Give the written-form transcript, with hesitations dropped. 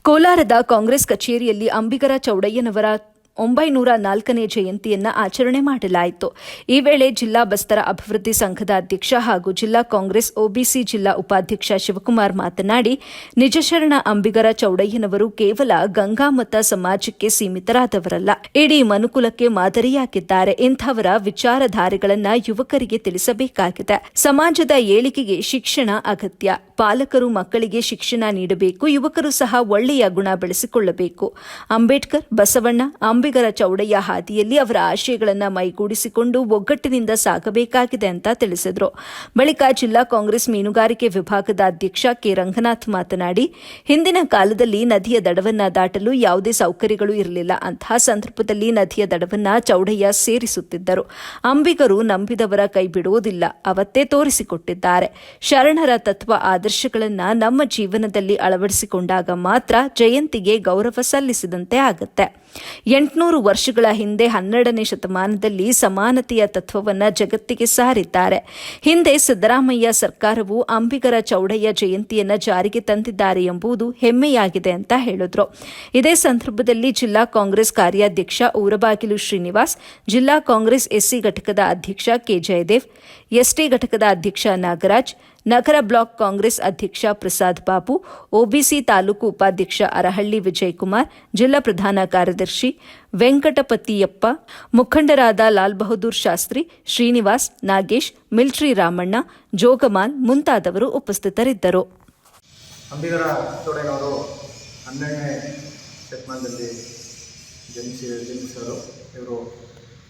ಕೋಲಾರದ ಕಾಂಗ್ರೆಸ್ ಕಚೇರಿಯಲ್ಲಿ ಅಂಬಿಗರ ಚೌಡಯ್ಯನವರ 904ನೇ ಜಯಂತಿಯನ್ನು ಆಚರಣೆ ಮಾಡಲಾಯಿತು. ಈ ವೇಳೆ ಜಿಲ್ಲಾ ಬಸ್ತರ ಅಭಿವೃದ್ಧಿ ಸಂಘದ ಅಧ್ಯಕ್ಷ ಹಾಗೂ ಜಿಲ್ಲಾ ಕಾಂಗ್ರೆಸ್ ಒಬಿಸಿ ಜಿಲ್ಲಾ ಉಪಾಧ್ಯಕ್ಷ ಶಿವಕುಮಾರ್ ಮಾತನಾಡಿ, ನಿಜಶರಣ ಅಂಬಿಗರ ಚೌಡಯ್ಯನವರು ಕೇವಲ ಗಂಗಾಮತ ಸಮಾಜಕ್ಕೆ ಸೀಮಿತರಾದವರಲ್ಲ, ಇಡೀ ಮನುಕುಲಕ್ಕೆ ಮಾದರಿಯಾಗಿದ್ದಾರೆ. ಇಂಥವರ ವಿಚಾರಧಾರೆಗಳನ್ನು ಯುವಕರಿಗೆ ತಿಳಿಸಬೇಕಾಗಿದೆ. ಸಮಾಜದ ಏಳಿಗೆಗೆ ಶಿಕ್ಷಣ ಅಗತ್ಯ. ಪಾಲಕರು ಮಕ್ಕಳಿಗೆ ಶಿಕ್ಷಣ ನೀಡಬೇಕು. ಯುವಕರು ಸಹ ಒಳ್ಳೆಯ ಗುಣ ಬೆಳೆಸಿಕೊಳ್ಳಬೇಕು. ಅಂಬೇಡ್ಕರ್, ಬಸವಣ್ಣ, ಅಂಬಿಗರ ಚೌಡಯ್ಯ ಹಾದಿಯಲ್ಲಿ ಅವರ ಆಶಯಗಳನ್ನು ಮೈಗೂಡಿಸಿಕೊಂಡು ಒಗ್ಗಟ್ಟಿನಿಂದ ಸಾಗಬೇಕಾಗಿದೆ ಅಂತ ತಿಳಿಸಿದರು. ಬಳಿಕ ಜಿಲ್ಲಾ ಕಾಂಗ್ರೆಸ್ ಮೀನುಗಾರಿಕೆ ವಿಭಾಗದ ಅಧ್ಯಕ್ಷ ಕೆ ರಂಗನಾಥ್ ಮಾತನಾಡಿ, ಹಿಂದಿನ ಕಾಲದಲ್ಲಿ ನದಿಯ ದಡವನ್ನ ದಾಟಲು ಯಾವುದೇ ಸೌಕರ್ಯಗಳು ಇರಲಿಲ್ಲ. ಅಂತಹ ಸಂದರ್ಭದಲ್ಲಿ ನದಿಯ ದಡವನ್ನ ಚೌಡಯ್ಯ ಸೇರಿಸುತ್ತಿದ್ದರು. ಅಂಬಿಗರು ನಂಬಿದವರ ಕೈ ಬಿಡುವುದಿಲ್ಲ, ಅವತ್ತೇ ತೋರಿಸಿಕೊಟ್ಟಿದ್ದಾರೆ. ಶರಣರ ತತ್ವ ಆದರ್ಶಗಳನ್ನು ನಮ್ಮ ಜೀವನದಲ್ಲಿ ಅಳವಡಿಸಿಕೊಂಡಾಗ ಮಾತ್ರ ಜಯಂತಿಗೆ ಗೌರವ ಸಲ್ಲಿಸಿದಂತೆ ಆಗುತ್ತೆ. 800 ವರ್ಷಗಳ ಹಿಂದೆ 12ನೇ ಶತಮಾನದಲ್ಲಿ ಸಮಾನತೆಯ ತತ್ವವನ್ನು ಜಗತ್ತಿಗೆ ಸಾರಿದ್ದಾರೆ. ಹಿಂದೆ ಸಿದ್ದರಾಮಯ್ಯ ಸರ್ಕಾರವು ಅಂಬಿಗರ ಚೌಡಯ್ಯ ಜಯಂತಿಯನ್ನು ಜಾರಿಗೆ ತಂದಿದ್ದಾರೆ ಎಂಬುದು ಹೆಮ್ಮೆಯಾಗಿದೆ ಅಂತ ಹೇಳಿದ್ರು. ಇದೇ ಸಂದರ್ಭದಲ್ಲಿ ಜಿಲ್ಲಾ ಕಾಂಗ್ರೆಸ್ ಕಾರ್ಯಾಧ್ಯಕ್ಷ ಊರಬಾಗಿಲು ಶ್ರೀನಿವಾಸ್, ಜಿಲ್ಲಾ ಕಾಂಗ್ರೆಸ್ ಎಸ್ಸಿ ಘಟಕದ ಅಧ್ಯಕ್ಷ ಕೆ ಜಯದೇವ್, ಎಸ್ಟಿ ಘಟಕದ ಅಧ್ಯಕ್ಷ ನಾಗರಾಜ್, ನಗರ ಬ್ಲಾಕ್ ಕಾಂಗ್ರೆಸ್ ಅಧ್ಯಕ್ಷ ಪ್ರಸಾದ್ ಬಾಬು, ಒಬಿಸಿ ತಾಲೂಕು ಉಪಾಧ್ಯಕ್ಷ ಅರಹಳ್ಳಿ ವಿಜಯಕುಮಾರ್, ಜಿಲ್ಲಾ ಪ್ರಧಾನ ಕಾರ್ಯದರ್ಶಿ ವೆಂಕಟಪತಿಯಪ್ಪ, ಮುಖಂಡರಾದ ಲಾಲ್ ಬಹದ್ದೂರ್ ಶಾಸ್ತ್ರಿ, ಶ್ರೀನಿವಾಸ್, ನಾಗೇಶ್, ಮಿಲ್ಟ್ರಿ ರಾಮಣ್ಣ, ಜೋಗಮಾನ್ ಮುಂತಾದವರು ಉಪಸ್ಥಿತರಿದ್ದರು. ಅಂಬಿಗರ ಚೌಡಯ್ಯನವರು 12ನೇ ಶತಮಾನದಲ್ಲಿ ಜನಿಸಿದರು. ಇವರು